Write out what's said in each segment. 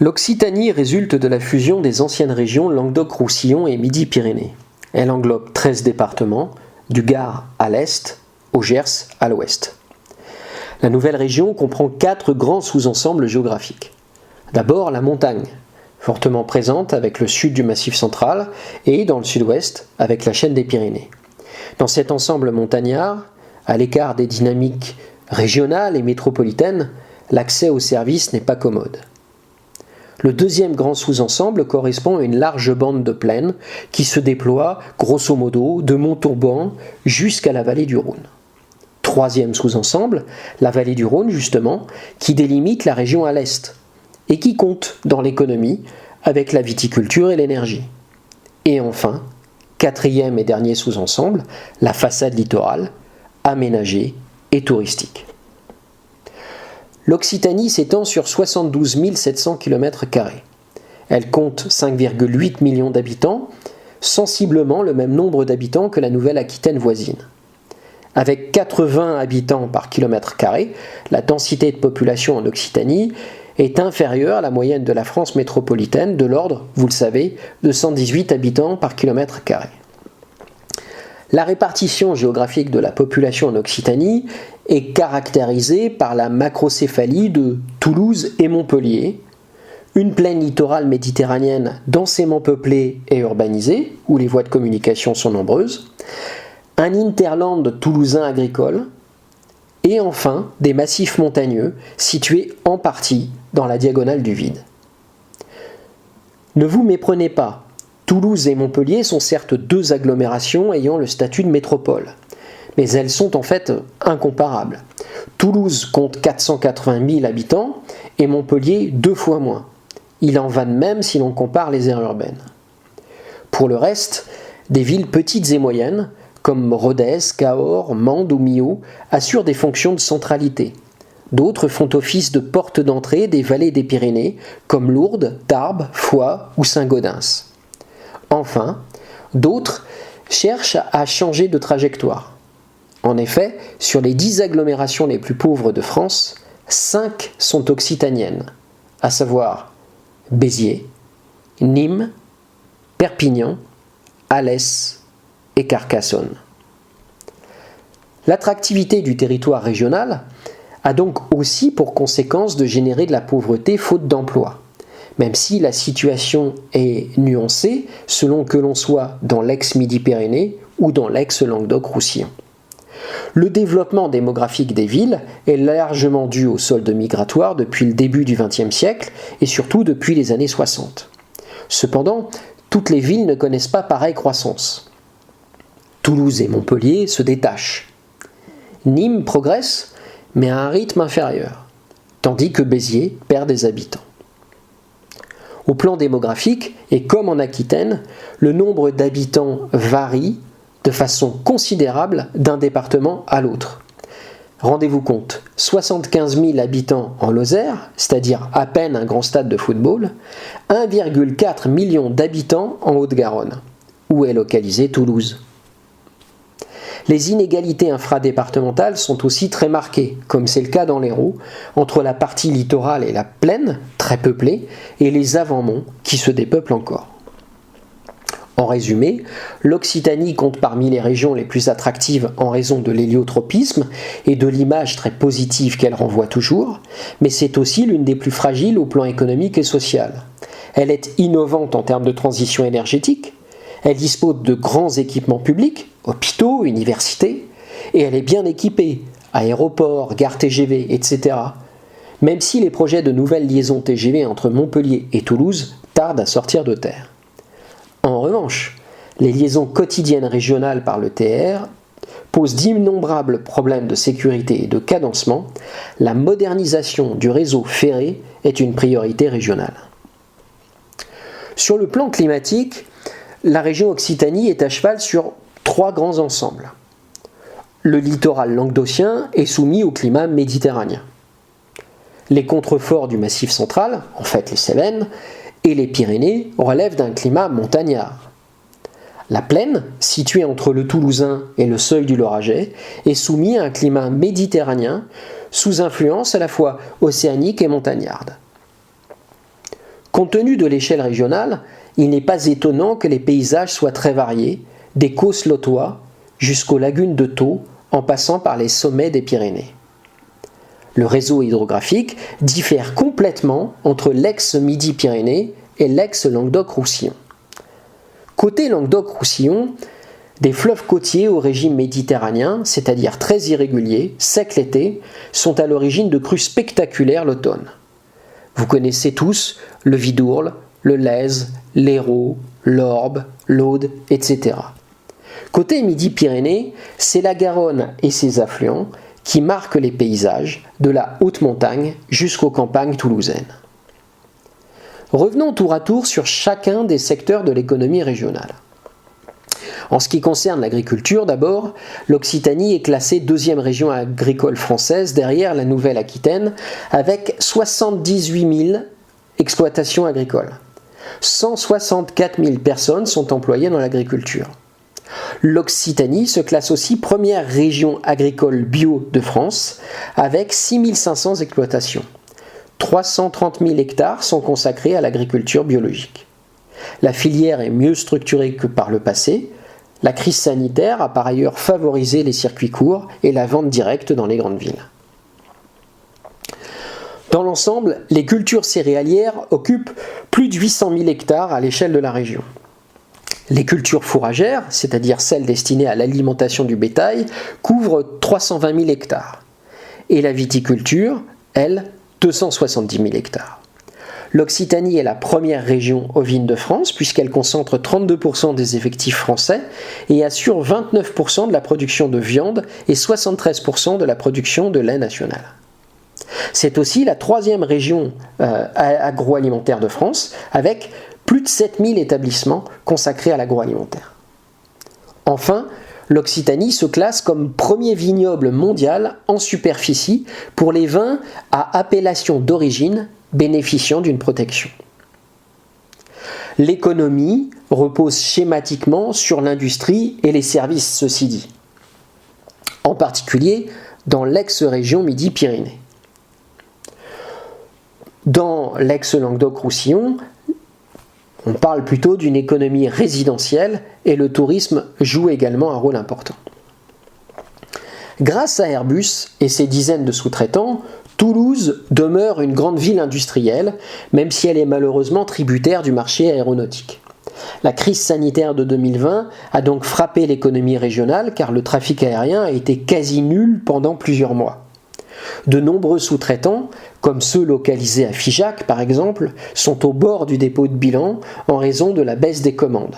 L'Occitanie résulte de la fusion des anciennes régions Languedoc-Roussillon et Midi-Pyrénées. Elle englobe 13 départements, du Gard à l'est, au Gers à l'ouest. La nouvelle région comprend 4 grands sous-ensembles géographiques. D'abord la montagne, fortement présente avec le sud du Massif central et dans le sud-ouest avec la chaîne des Pyrénées. Dans cet ensemble montagnard, à l'écart des dynamiques régionales et métropolitaines, l'accès aux services n'est pas commode. Le deuxième grand sous-ensemble correspond à une large bande de plaine qui se déploie, grosso modo, de Montauban jusqu'à la vallée du Rhône. Troisième sous-ensemble, la vallée du Rhône justement, qui délimite la région à l'est et qui compte dans l'économie avec la viticulture et l'énergie. Et enfin, quatrième et dernier sous-ensemble, la façade littorale, aménagée et touristique. L'Occitanie s'étend sur 72 700 km². Elle compte 5,8 millions d'habitants, sensiblement le même nombre d'habitants que la Nouvelle-Aquitaine voisine. Avec 80 habitants par km², la densité de population en Occitanie est inférieure à la moyenne de la France métropolitaine, de l'ordre, vous le savez, de 118 habitants par km². La répartition géographique de la population en Occitanie est caractérisée par la macrocéphalie de Toulouse et Montpellier, une plaine littorale méditerranéenne densément peuplée et urbanisée, où les voies de communication sont nombreuses, un hinterland toulousain agricole, et enfin des massifs montagneux situés en partie dans la diagonale du vide. Ne vous méprenez pas, Toulouse et Montpellier sont certes deux agglomérations ayant le statut de métropole, mais elles sont en fait incomparables. Toulouse compte 480 000 habitants et Montpellier 2 fois moins. Il en va de même si l'on compare les aires urbaines. Pour le reste, des villes petites et moyennes, comme Rodez, Cahors, Mende ou Milhaud, assurent des fonctions de centralité. D'autres font office de porte d'entrée des vallées des Pyrénées, comme Lourdes, Tarbes, Foix ou Saint-Gaudens. Enfin, d'autres cherchent à changer de trajectoire. En effet, sur les 10 agglomérations les plus pauvres de France, 5 sont occitaniennes, à savoir Béziers, Nîmes, Perpignan, Alès et Carcassonne. L'attractivité du territoire régional a donc aussi pour conséquence de générer de la pauvreté faute d'emploi, même si la situation est nuancée selon que l'on soit dans l'ex-Midi-Pyrénées ou dans l'ex-Languedoc-Roussillon. Le développement démographique des villes est largement dû au solde migratoire depuis le début du XXe siècle et surtout depuis les années 60. Cependant, toutes les villes ne connaissent pas pareille croissance. Toulouse et Montpellier se détachent. Nîmes progresse, mais à un rythme inférieur, tandis que Béziers perd des habitants. Au plan démographique, et comme en Aquitaine, le nombre d'habitants varie de façon considérable d'un département à l'autre. Rendez-vous compte, 75 000 habitants en Lozère, c'est-à-dire à peine un grand stade de football, 1,4 million d'habitants en Haute-Garonne, où est localisée Toulouse. Les inégalités infradépartementales sont aussi très marquées, comme c'est le cas dans l'Hérault, entre la partie littorale et la plaine, très peuplée, et les avant-monts qui se dépeuplent encore. En résumé, l'Occitanie compte parmi les régions les plus attractives en raison de l'héliotropisme et de l'image très positive qu'elle renvoie toujours, mais c'est aussi l'une des plus fragiles au plan économique et social. Elle est innovante en termes de transition énergétique, elle dispose de grands équipements publics, hôpitaux, universités, et elle est bien équipée, aéroports, gares TGV, etc. Même si les projets de nouvelles liaisons TGV entre Montpellier et Toulouse tardent à sortir de terre. En revanche, les liaisons quotidiennes régionales par le TER posent d'innombrables problèmes de sécurité et de cadencement. La modernisation du réseau ferré est une priorité régionale. Sur le plan climatique, la région Occitanie est à cheval sur 3 grands ensembles. Le littoral languedocien est soumis au climat méditerranéen. Les contreforts du Massif central, en fait les Cévennes, et les Pyrénées relèvent d'un climat montagnard. La plaine, située entre le Toulousain et le seuil du Lauragais, est soumise à un climat méditerranéen sous influence à la fois océanique et montagnarde. Compte tenu de l'échelle régionale, il n'est pas étonnant que les paysages soient très variés, des Causses lotois jusqu'aux lagunes de Thau, en passant par les sommets des Pyrénées. Le réseau hydrographique diffère complètement entre l'ex-Midi-Pyrénées et l'ex-Languedoc-Roussillon. Côté Languedoc-Roussillon, des fleuves côtiers au régime méditerranéen, c'est-à-dire très irréguliers, secs l'été, sont à l'origine de crues spectaculaires l'automne. Vous connaissez tous le Vidourle, le Lèze, l'Hérault, l'Orbe, l'Aude, etc. Côté Midi-Pyrénées, c'est la Garonne et ses affluents qui marquent les paysages, de la haute montagne jusqu'aux campagnes toulousaines. Revenons tour à tour sur chacun des secteurs de l'économie régionale. En ce qui concerne l'agriculture d'abord, l'Occitanie est classée deuxième région agricole française derrière la Nouvelle-Aquitaine avec 78 000 exploitations agricoles. 164 000 personnes sont employées dans l'agriculture. L'Occitanie se classe aussi première région agricole bio de France avec 6 500 exploitations. 330 000 hectares sont consacrés à l'agriculture biologique. La filière est mieux structurée que par le passé. La crise sanitaire a par ailleurs favorisé les circuits courts et la vente directe dans les grandes villes. Dans l'ensemble, les cultures céréalières occupent plus de 800 000 hectares à l'échelle de la région. Les cultures fourragères, c'est-à-dire celles destinées à l'alimentation du bétail, couvrent 320 000 hectares. Et la viticulture, elle, 270 000 hectares. L'Occitanie est la première région ovine de France puisqu'elle concentre 32% des effectifs français et assure 29% de la production de viande et 73% de la production de lait national. C'est aussi la troisième région agroalimentaire de France avec plus de 7000 établissements consacrés à l'agroalimentaire. Enfin, l'Occitanie se classe comme premier vignoble mondial en superficie pour les vins à appellation d'origine bénéficiant d'une protection. L'économie repose schématiquement sur l'industrie et les services, ceci dit, en particulier dans l'ex-région Midi-Pyrénées. Dans l'ex-Languedoc-Roussillon, on parle plutôt d'une économie résidentielle et le tourisme joue également un rôle important. Grâce à Airbus et ses dizaines de sous-traitants, Toulouse demeure une grande ville industrielle, même si elle est malheureusement tributaire du marché aéronautique. La crise sanitaire de 2020 a donc frappé l'économie régionale car le trafic aérien a été quasi nul pendant plusieurs mois. De nombreux sous-traitants, comme ceux localisés à Figeac par exemple, sont au bord du dépôt de bilan en raison de la baisse des commandes.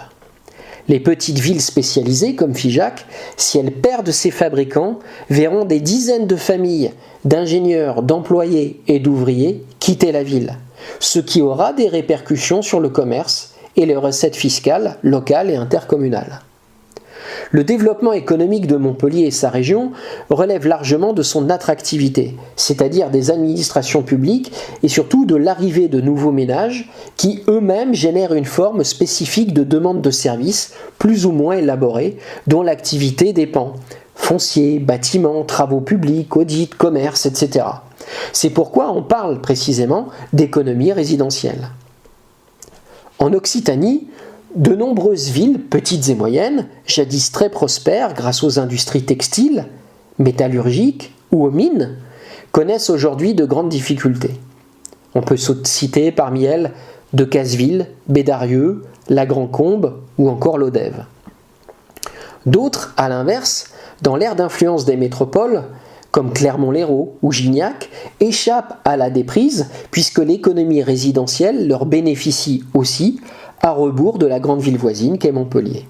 Les petites villes spécialisées comme Figeac, si elles perdent ses fabricants, verront des dizaines de familles, d'ingénieurs, d'employés et d'ouvriers quitter la ville, ce qui aura des répercussions sur le commerce et les recettes fiscales locales et intercommunales. Le développement économique de Montpellier et sa région relève largement de son attractivité, c'est-à-dire des administrations publiques et surtout de l'arrivée de nouveaux ménages qui eux-mêmes génèrent une forme spécifique de demande de services plus ou moins élaborée dont l'activité dépend. Foncier, bâtiments, travaux publics, audits, commerce, etc. C'est pourquoi on parle précisément d'économie résidentielle. En Occitanie, de nombreuses villes, petites et moyennes, jadis très prospères grâce aux industries textiles, métallurgiques ou aux mines, connaissent aujourd'hui de grandes difficultés. On peut citer parmi elles Decazeville, Bédarieux, la Grand-Combe ou encore Lodève. D'autres, à l'inverse, dans l'ère d'influence des métropoles, comme Clermont-Lérault ou Gignac, échappent à la déprise puisque l'économie résidentielle leur bénéficie aussi à rebours de la grande ville voisine qu'est Montpellier.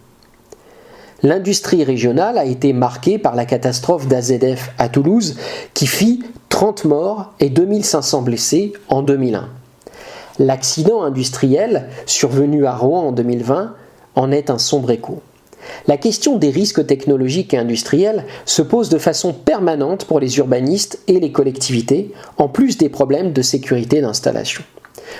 L'industrie régionale a été marquée par la catastrophe d'AZF à Toulouse qui fit 30 morts et 2500 blessés en 2001. L'accident industriel survenu à Rouen en 2020 en est un sombre écho. La question des risques technologiques et industriels se pose de façon permanente pour les urbanistes et les collectivités, en plus des problèmes de sécurité d'installation.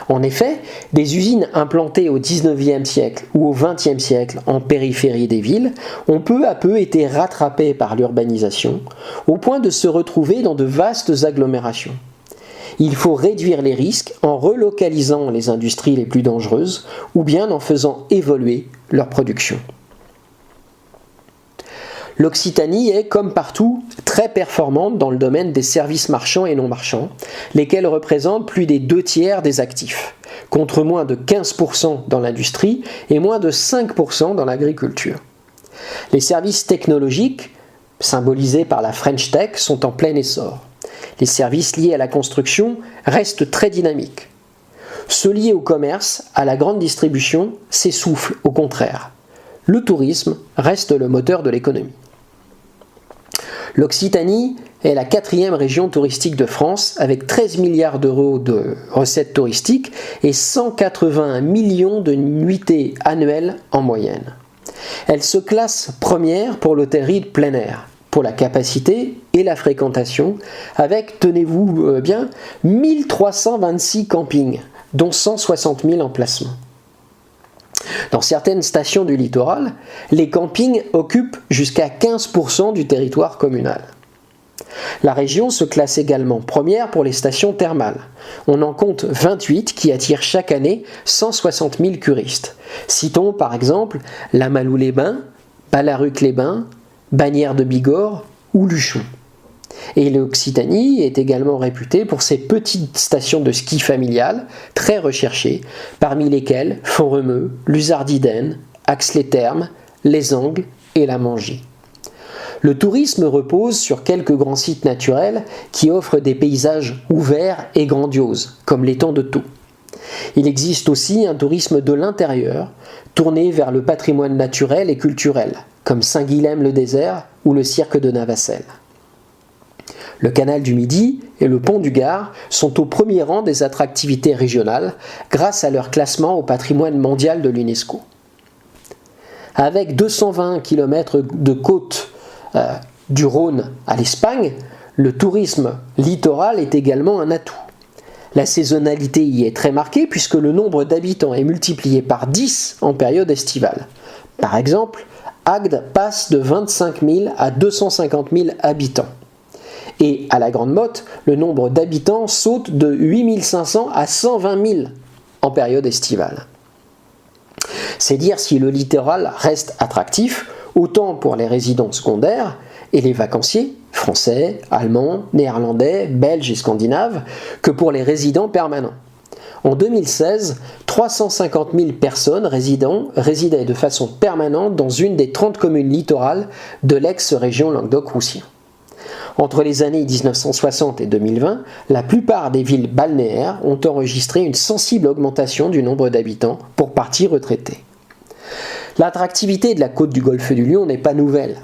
En effet, des usines implantées au XIXe siècle ou au XXe siècle en périphérie des villes ont peu à peu été rattrapées par l'urbanisation, au point de se retrouver dans de vastes agglomérations. Il faut réduire les risques en relocalisant les industries les plus dangereuses ou bien en faisant évoluer leur production. L'Occitanie est, comme partout, très performante dans le domaine des services marchands et non marchands, lesquels représentent plus des 2/3 des actifs, contre moins de 15% dans l'industrie et moins de 5% dans l'agriculture. Les services technologiques, symbolisés par la French Tech, sont en plein essor. Les services liés à la construction restent très dynamiques. Ceux liés au commerce, à la grande distribution, s'essoufflent au contraire. Le tourisme reste le moteur de l'économie. L'Occitanie est la 4e région touristique de France avec 13 milliards d'euros de recettes touristiques et 181 millions de nuitées annuelles en moyenne. Elle se classe première pour l'hôtellerie de plein air, pour la capacité et la fréquentation, avec, tenez-vous bien, 1326 campings, dont 160 000 emplacements. Dans certaines stations du littoral, les campings occupent jusqu'à 15% du territoire communal. La région se classe également première pour les stations thermales. On en compte 28 qui attirent chaque année 160 000 curistes. Citons par exemple La Malou-les-Bains, Ballaruc-les-Bains, Bagnères de Bigorre ou Luchon. Et l'Occitanie est également réputée pour ses petites stations de ski familiales, très recherchées, parmi lesquelles Font-Romeu, Luzardiden, Ax-les-Thermes, Les Angles et la Mangie. Le tourisme repose sur quelques grands sites naturels qui offrent des paysages ouverts et grandioses, comme l'étang de Thau. Il existe aussi un tourisme de l'intérieur, tourné vers le patrimoine naturel et culturel, comme Saint-Guilhem-le-Désert ou le cirque de Navacelles. Le canal du Midi et le pont du Gard sont au premier rang des attractivités régionales grâce à leur classement au patrimoine mondial de l'UNESCO. Avec 220 km de côte du Rhône à l'Espagne, le tourisme littoral est également un atout. La saisonnalité y est très marquée puisque le nombre d'habitants est multiplié par 10 en période estivale. Par exemple, Agde passe de 25 000 à 250 000 habitants. Et à la Grande Motte, le nombre d'habitants saute de 8 500 à 120 000 en période estivale. C'est dire si le littoral reste attractif, autant pour les résidents secondaires et les vacanciers, français, allemands, néerlandais, belges et scandinaves, que pour les résidents permanents. En 2016, 350 000 personnes résidaient de façon permanente dans une des 30 communes littorales de l'ex-région Languedoc-Roussillon. Entre les années 1960 et 2020, la plupart des villes balnéaires ont enregistré une sensible augmentation du nombre d'habitants pour partie retraités. L'attractivité de la côte du golfe du Lion n'est pas nouvelle.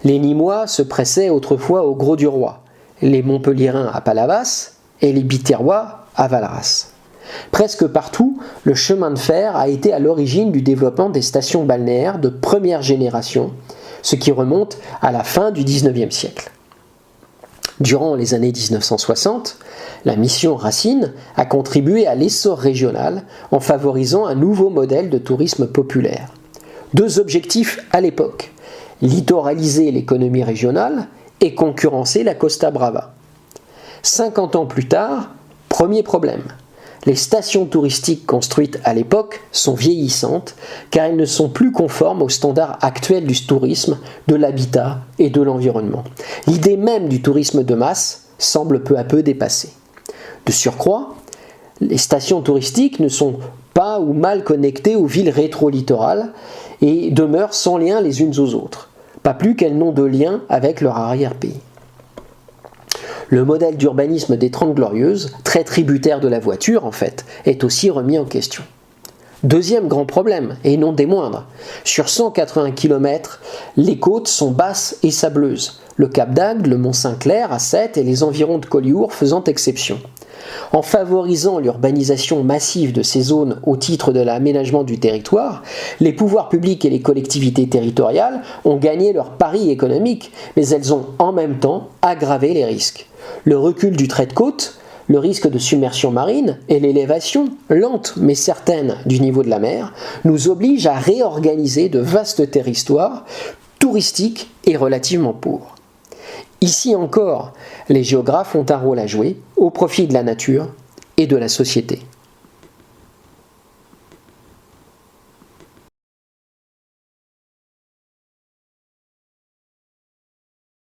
Les Nîmois se pressaient autrefois au Gros du Roi, les Montpelliérains à Palavas et les Biterrois à Valras. Presque partout, le chemin de fer a été à l'origine du développement des stations balnéaires de première génération, ce qui remonte à la fin du XIXe siècle. Durant les années 1960, la mission Racine a contribué à l'essor régional en favorisant un nouveau modèle de tourisme populaire. Deux objectifs à l'époque, littoraliser l'économie régionale et concurrencer la Costa Brava. 50 ans plus tard, premier problème. Les stations touristiques construites à l'époque sont vieillissantes car elles ne sont plus conformes aux standards actuels du tourisme, de l'habitat et de l'environnement. L'idée même du tourisme de masse semble peu à peu dépassée. De surcroît, les stations touristiques ne sont pas ou mal connectées aux villes rétro-littorales et demeurent sans lien les unes aux autres, pas plus qu'elles n'ont de lien avec leur arrière-pays. Le modèle d'urbanisme des 30 Glorieuses, très tributaire de la voiture en fait, est aussi remis en question. Deuxième grand problème, et non des moindres, sur 180 km, les côtes sont basses et sableuses, le Cap d'Agde, le Mont-Saint-Clair à Sète et les environs de Collioure faisant exception. En favorisant l'urbanisation massive de ces zones au titre de l'aménagement du territoire, les pouvoirs publics et les collectivités territoriales ont gagné leur pari économique, mais elles ont en même temps aggravé les risques. Le recul du trait de côte, le risque de submersion marine et l'élévation, lente mais certaine, du niveau de la mer, nous obligent à réorganiser de vastes territoires touristiques et relativement pauvres. Ici encore, les géographes ont un rôle à jouer, au profit de la nature et de la société.